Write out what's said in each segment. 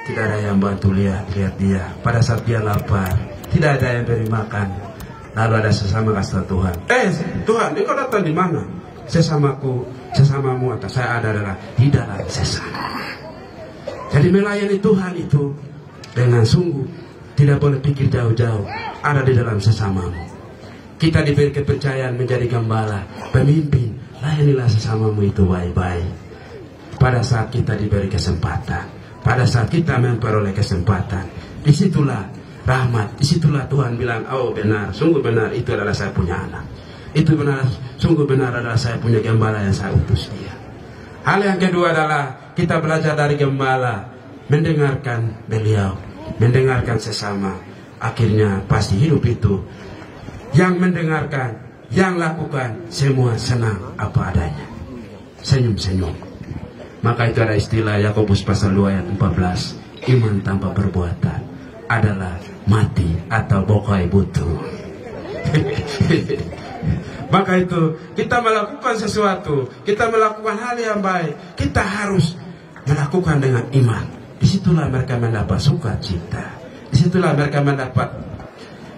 Tidak ada yang bantu lihat dia. Pada saat dia lapar, tidak ada yang beri makan. Lalu ada sesama kata Tuhan, Tuhan, engkau datang di mana? Sesamamu atau saya adalah di dalam sesama. Jadi melayani Tuhan itu dengan sungguh, tidak boleh pikir jauh-jauh, ada di dalam sesamamu. Kita diberi kepercayaan menjadi gembala, pemimpin, layanilah sesamamu itu baik-baik. Pada saat kita diberi kesempatan, pada saat kita memperoleh kesempatan, disitulah rahmat, disitulah Tuhan bilang, oh benar, sungguh benar, itu adalah saya punya anak. Itu benar, sungguh benar adalah saya punya gembala yang saya utus dia. Hal yang kedua adalah kita belajar dari gembala, mendengarkan beliau, mendengarkan sesama. Akhirnya pasti hidup itu yang mendengarkan, yang lakukan, semua senang apa adanya, senyum-senyum. Maka itu ada istilah Yakobus pasal 2 ayat 14, iman tanpa perbuatan adalah mati atau bokai butuh. Maka itu kita melakukan sesuatu, kita melakukan hal yang baik, kita harus melakukan dengan iman. Disitulah mereka mendapat sukacita, disitulah mereka mendapat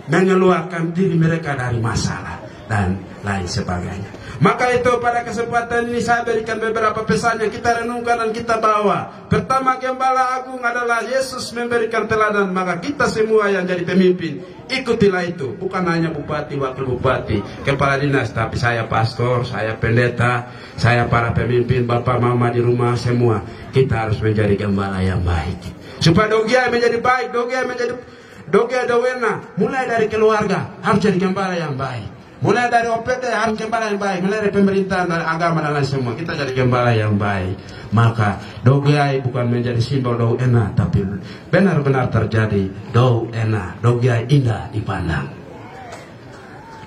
mengeluarkan diri mereka dari masalah dan lain sebagainya. Maka itu pada kesempatan ini saya berikan beberapa pesan yang kita renungkan dan kita bawa. Pertama, Gembala Agung adalah Yesus memberikan teladan. Maka kita semua yang jadi pemimpin, ikutilah itu. Bukan hanya bupati, wakil bupati, kepala dinas, tapi saya pastor, saya pendeta, saya para pemimpin, bapak mama di rumah, semua kita harus menjadi gembala yang baik. Supaya Dogia menjadi baik, Dogia Dowena, mulai dari keluarga harus jadi gembala yang baik. Mulai dari OPD harus gembala yang baik. Mulai dari pemerintahan, dari agama dan lain semua, kita jadi gembala yang baik. Maka Dogiai bukan menjadi simbol Dowena, tapi benar-benar terjadi Dowena. Dogiai indah dipandang.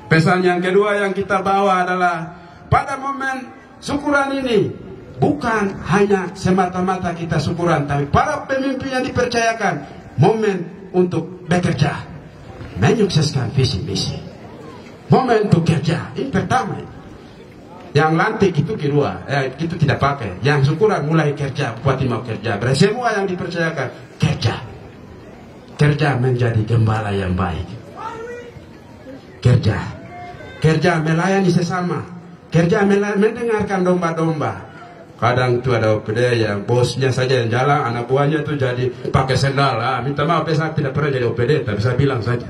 Pesan yang kedua yang kita bawa adalah pada momen syukuran ini, bukan hanya semata-mata kita syukuran, tapi para pemimpin yang dipercayakan momen untuk bekerja, menyukseskan visi misi. Momen untuk kerja, ini pertama. Yang lantik itu kedua, itu tidak pakai. Yang syukuran mulai kerja, bupati mau kerja. Berarti semua yang dipercayakan kerja. Kerja menjadi gembala yang baik. Kerja melayani sesama. Kerja mendengarkan domba-domba. Kadang itu ada OPD yang bosnya saja yang jalan, anak buahnya itu jadi pakai sendal. Minta maaf, saya tidak pernah jadi OPD, tapi saya bilang saja.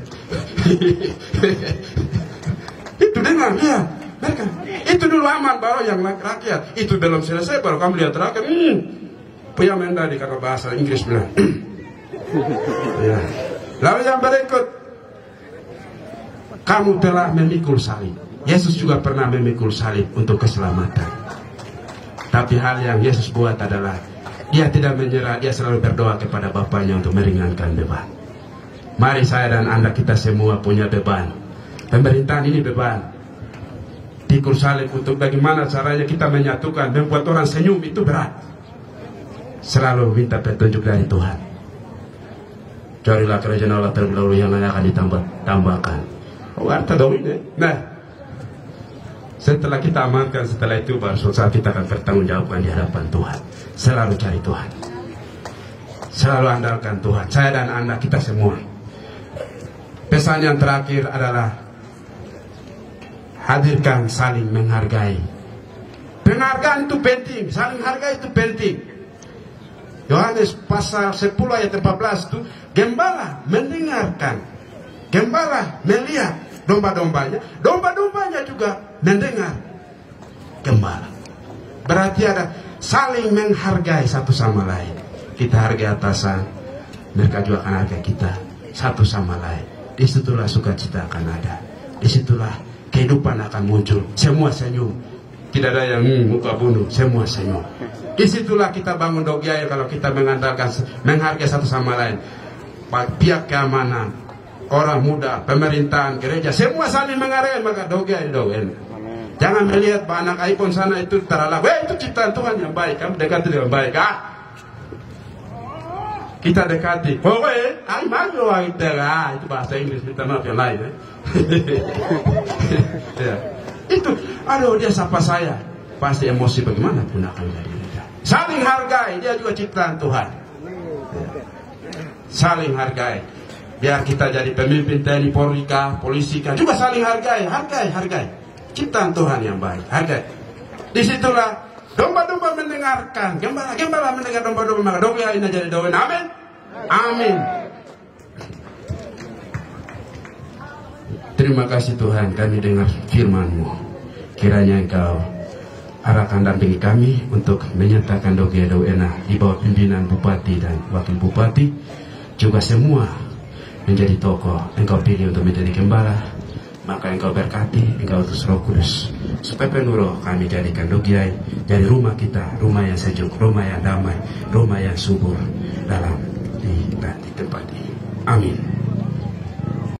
Itu dengar, ya, mereka. Itu dulu aman, baru yang rakyat. Itu belum selesai, baru kamu lihat rakyat. Punya mendadi kata bahasa Inggris bilang. Ya. Lalu yang berikut, kamu telah memikul salib. Yesus juga pernah memikul salib untuk keselamatan. Tapi hal yang Yesus buat adalah dia tidak menyerah, dia selalu berdoa kepada Bapaknya untuk meringankan beban. Mari saya dan Anda, kita semua punya beban. Pemerintahan ini beban. Pikul salib untuk bagaimana caranya kita menyatukan, membuat orang senyum, itu berat. Selalu minta petunjuk dari Tuhan. Carilah kerajaan Allah terlebih dahulu, yang lain akan ditambahkan. Oh, arti dong ini. Nah, setelah kita amankan, setelah itu baru saat kita akan bertanggung jawabkan di hadapan Tuhan. Selalu cari Tuhan, selalu andalkan Tuhan. Saya dan Anda, kita semua. Pesan yang terakhir adalah hadirkan saling menghargai. Penghargaan itu penting, saling hargai itu penting. Yohanes pasal 10 ayat 14 itu, gembala mendengarkan, gembala melihat domba-dombanya, domba-dombanya juga mendengar gembala. Berarti ada saling menghargai satu sama lain. Kita hargai atasan, mereka juga akan hargai kita satu sama lain. Disitulah sukacita akan ada, disitulah kehidupan akan muncul. Semua senyum, tidak ada yang muka bunuh, semua senyum. Disitulah kita bangun Dogiai, kalau kita mengandalkan, menghargai satu sama lain. Pihak keamanan, orang muda, pemerintahan, gereja, semua saling menghargai, maka Dogiai Dogen. Jangan melihat anak iPhone sana itu terlalu, itu ciptaan Tuhan yang baik, kamu dekati dengan baik. Kita dekati, itu bahasa Inggris, minta maaf yang lain. Ya. Itu, aduh dia sapa saya, pasti emosi bagaimana pun akan jadi. Saling hargai, dia juga ciptaan Tuhan. Ya. saling hargai. Biar kita jadi pemimpin TNI, Polri kah, polisi kah, juga saling hargai, hargai. Ciptaan Tuhan yang baik, hargai. Disitulah domba-domba mendengarkan, gembala mendengar domba-domba, maka domba ini jadi domba. Amin. Amin. Terima kasih Tuhan, kami dengar firman-Mu. Kiranya Engkau arahkan dampingi kami untuk menyatakan doa di bawah pimpinan Bupati dan Wakil Bupati, juga semua menjadi tokoh Engkau pilih untuk menjadi gembala. Maka Engkau berkati, Engkau utus Roh Kudus, supaya penuh roh kami jadikan Dogiai dari rumah kita, rumah yang sejuk, rumah yang damai, rumah yang subur dalam di tempat ini. Amin.